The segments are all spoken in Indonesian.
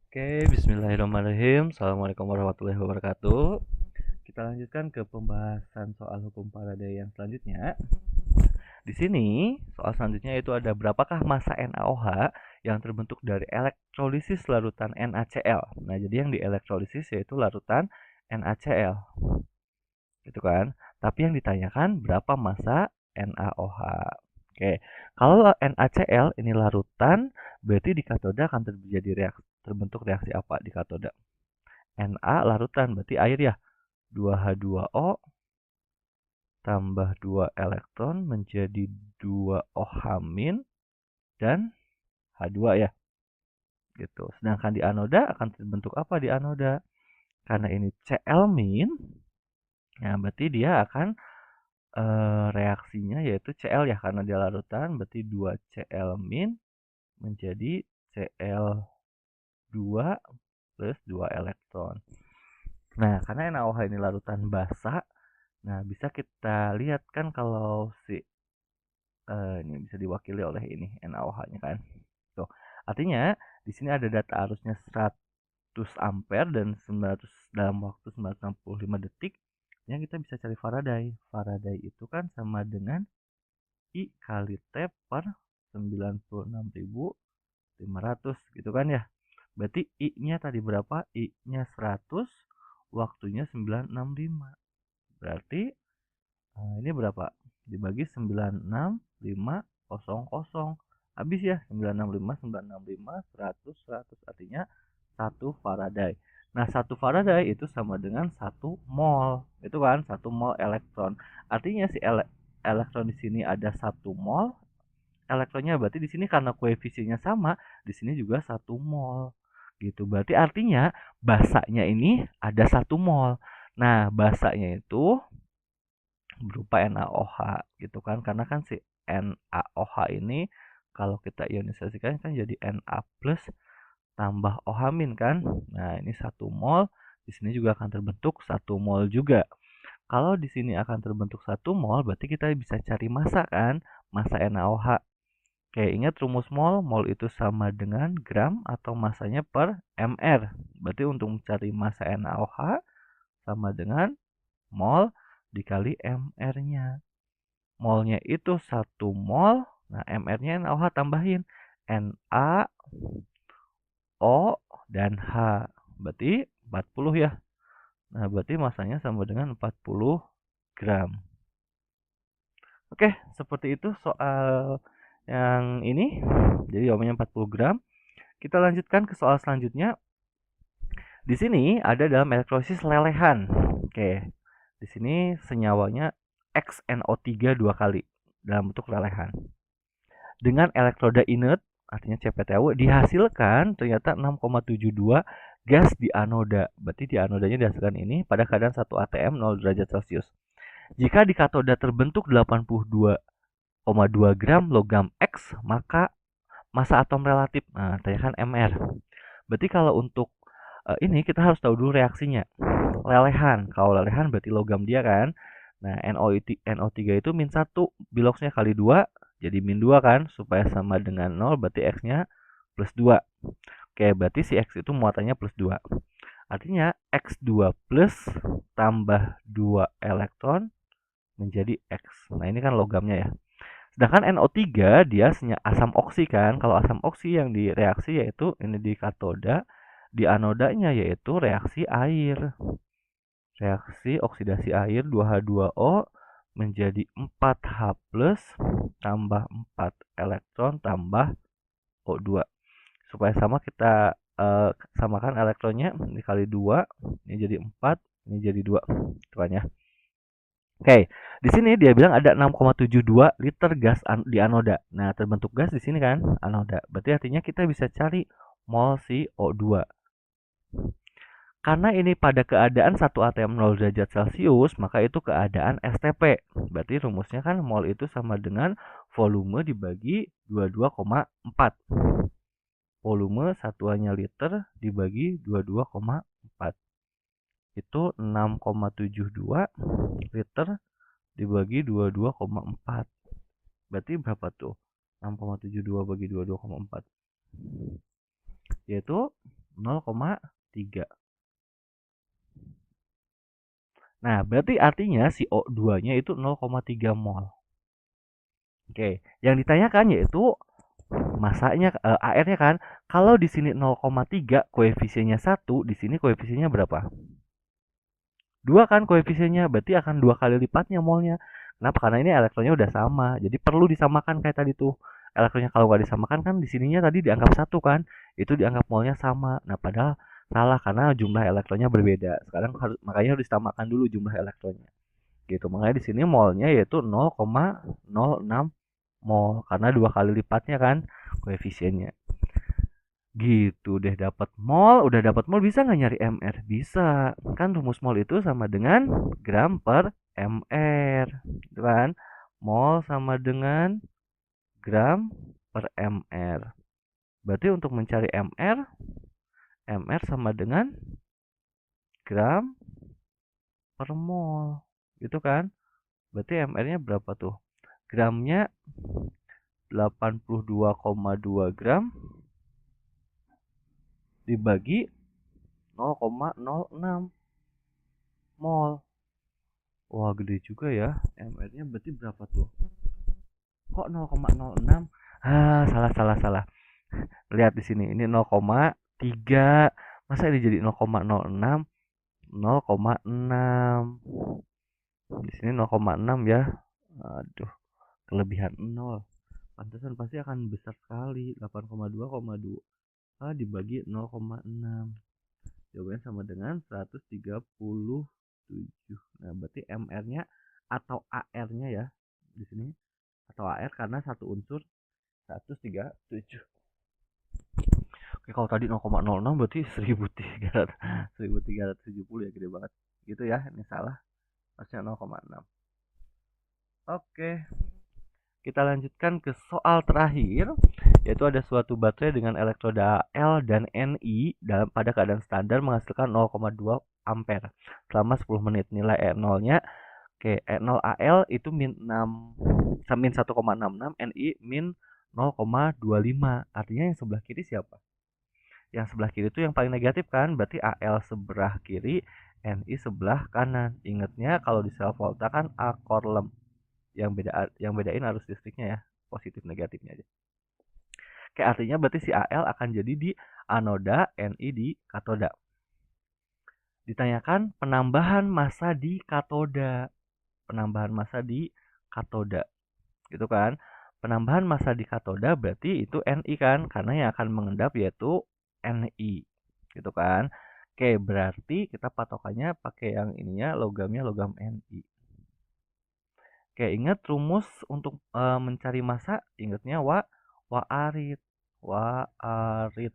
Oke, bismillahirrahmanirrahim. Assalamualaikum warahmatullahi wabarakatuh. Kita lanjutkan ke pembahasan soal hukum Faraday yang selanjutnya. Di sini, soal selanjutnya itu ada berapakah massa NaOH yang terbentuk dari elektrolisis larutan NaCl. Nah, jadi yang dielektrolisis yaitu larutan NaCl. Gitu kan? Tapi yang ditanyakan berapa massa NaOH. Oke, kalau NaCl ini larutan, berarti di katoda akan terbentuk reaksi apa di katoda? Na larutan, berarti air ya. 2H2O tambah 2 elektron menjadi 2OH- dan H2 ya. Gitu. Sedangkan di anoda akan terbentuk apa di anoda? Karena ini Cl-, nah berarti dia akan reaksinya yaitu Cl ya, karena dia larutan, berarti 2Cl- menjadi Cl2 plus 2 elektron. Nah, karena NaOH ini larutan basa, nah bisa kita lihat kan kalau si ini bisa diwakili oleh ini NaOH-nya kan. Tuh. Artinya di sini ada data arusnya 100 ampere dan 900 dalam waktu 965 detik. Yang kita bisa cari Faraday. Faraday itu kan sama dengan I kali T per 96.500 gitu kan ya. Berarti I-nya tadi berapa? I-nya 100, waktunya 965. Berarti ini berapa? Dibagi 96500. Habis ya, 965, 100, 100. Artinya 1 Faraday. Nah, 1 Faraday itu sama dengan 1 mol. Itu kan 1 mol elektron. Artinya si elektron di sini ada 1 mol. Elektronnya berarti di sini karena koefisiennya sama, di sini juga 1 mol. Gitu. Berarti artinya basanya ini ada 1 mol. Nah, basanya itu berupa NaOH gitu kan, karena kan si NaOH ini kalau kita ionisasikan kan jadi Na plus tambah OH- kan. Nah, ini 1 mol, di sini juga akan terbentuk 1 mol juga. Kalau di sini akan terbentuk 1 mol, berarti kita bisa cari massa kan, massa NaOH. Oke, ingat rumus mol, mol itu sama dengan gram atau massanya per mr. Berarti untuk mencari massa NaOH sama dengan mol dikali mr-nya. Molnya itu 1 mol, nah mr-nya NaOH tambahin Na, O, dan H. Berarti 40 ya. Nah, berarti masanya sama dengan 40 gram. Oke, seperti itu soal yang ini. Jadi jawabannya 40 gram. Kita lanjutkan ke soal selanjutnya. Di sini ada dalam elektrolisis lelehan. Oke, di sini senyawanya XNO3 dua kali dalam bentuk lelehan. Dengan elektroda inert, artinya CPTW, dihasilkan ternyata 6,72 gas di anoda. Berarti di anodanya dihasilkan ini pada keadaan 1 atm 0 derajat Celcius. Jika di katoda terbentuk 82,2 gram logam X, maka massa atom relatif. Nah, tanyakan Mr. Berarti kalau untuk ini kita harus tahu dulu reaksinya. Lelehan. Kalau lelehan berarti logam dia kan. Nah, NO3 itu min 1, biloxnya kali 2 jadi min 2 kan, supaya sama dengan 0 berarti X-nya plus 2. Oke, berarti si X itu muatannya plus 2. Artinya X2 plus tambah 2 elektron menjadi X. Nah, ini kan logamnya ya. Sedangkan NO3 dia asam oksi kan. Kalau asam oksi yang direaksi yaitu ini di katoda, di anodanya yaitu reaksi air. Reaksi oksidasi air 2H2O menjadi 4H plus tambah 4 elektron tambah O2. Supaya sama kita samakan elektronnya, dikali 2, ini jadi 4, ini jadi 2. Itu kan ya. Oke, di sini dia bilang ada 6,72 liter gas di anoda. Nah, terbentuk gas di sini kan, anoda. Berarti artinya kita bisa cari mol CO2. Karena ini pada keadaan 1 atm 0 derajat Celcius, maka itu keadaan STP. Berarti rumusnya kan mol itu sama dengan volume dibagi 22,4. Volume satuannya liter dibagi 22,4. Itu 6,72 liter dibagi 22,4. Berarti berapa tuh? 6,72 bagi 22,4. Yaitu 0,3. Nah, berarti artinya si O2-nya itu 0,3 mol. Oke, yang ditanyakan yaitu masanya, AR-nya kan. Kalau di sini 0,3, koefisiennya 1, di sini koefisiennya berapa? 2 kan koefisiennya, berarti akan 2 kali lipatnya molnya. Kenapa? Karena ini elektronnya udah sama. Jadi perlu disamakan kayak tadi tuh. Elektronnya kalau nggak disamakan kan di sininya tadi dianggap 1 kan. Itu dianggap molnya sama. Nah, padahal salah karena jumlah elektronnya berbeda. Sekarang makanya harus disamakan dulu jumlah elektronnya. Gitu. Makanya di sini molnya yaitu 0,06 mol karena 2 kali lipatnya kan koefisiennya. Gitu deh, dapat mol, udah dapat mol, bisa nggak nyari mr? Bisa. Kan rumus mol itu sama dengan gram per mr, gitu kan? Mol sama dengan gram per mr. Berarti untuk mencari mr, mr sama dengan gram per mol, gitu kan? Berarti mr-nya berapa tuh? Gramnya 82,2 gram dibagi 0,06 mol. Wah, gede juga ya. MR-nya berarti berapa tuh? Kok 0,06? Ah, salah salah salah. Lihat di sini. Ini 0,3. Masa ini jadi 0,06? 0,6. Di sini 0,6 ya. Aduh, kelebihan 0. Pantesan pasti akan besar sekali. 8,2,2 dibagi 0,6. Jawabannya sama dengan 137. Nah, berarti MR-nya atau AR-nya ya di sini, atau AR karena satu unsur 137. Oke, kalau tadi 0,06 berarti 1370 ya, gede banget. Gitu ya, ini salah. Harusnya 0,6. Oke, kita lanjutkan ke soal terakhir, yaitu ada suatu baterai dengan elektroda L dan Ni pada keadaan standar menghasilkan 0,2 ampere selama 10 menit. Nilai E0-nya, oke, E0 AL itu min 1,66, Ni min 0,25. Artinya yang sebelah kiri siapa? Yang sebelah kiri itu yang paling negatif kan? Berarti AL sebelah kiri, Ni sebelah kanan. Ingatnya kalau di sel volta kan A korlem. Yang bedain arus listriknya ya, positif negatifnya aja. Oke, artinya berarti si AL akan jadi di anoda, Ni di katoda. Ditanyakan penambahan massa di katoda. Penambahan massa di katoda. Gitu kan? Penambahan massa di katoda berarti itu Ni kan? Karena yang akan mengendap yaitu Ni. Gitu kan? Oke, berarti kita patokannya pakai yang ininya, logamnya logam Ni. Oke, ingat rumus untuk mencari massa, ingatnya arit. Arit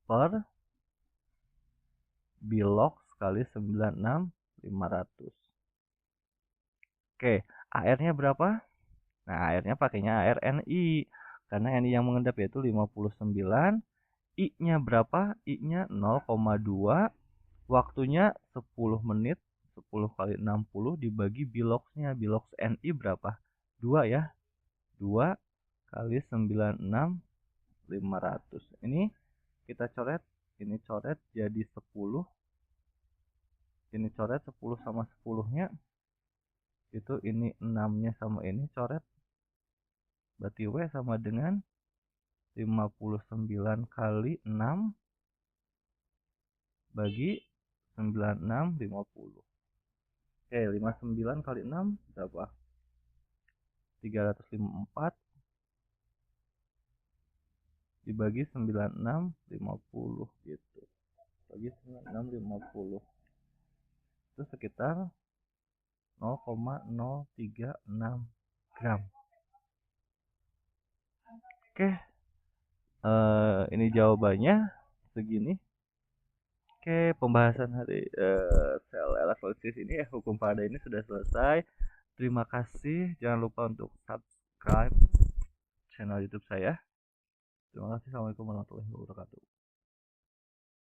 per bilog kali 96.500. Oke, AR-nya berapa? Nah, AR-nya pakainya AR Ni. Karena Ni yang mengendap yaitu 59. I-nya berapa? I-nya 0,2. Waktunya 10 menit. 10 kali 60 dibagi bilogsnya. Bilogs Ni berapa? 2 ya. 2 kali 96.500. Ini kita coret. Ini coret jadi 10. Ini coret 10 sama 10-nya. Itu ini 6-nya sama ini coret. Berarti W sama dengan 59 kali 6 bagi 96 50. Oke, 59 kali 6 berapa? 354 dibagi 96 50 gitu. Bagi 96 50. Itu sekitar 0,036 gram. Oke. Ini jawabannya segini. Oke, pembahasan hari sel elektrolisis ini, hukum Faraday ini sudah selesai. Terima kasih. Jangan lupa untuk subscribe channel YouTube saya. Terima kasih. Assalamualaikum warahmatullahi wabarakatuh.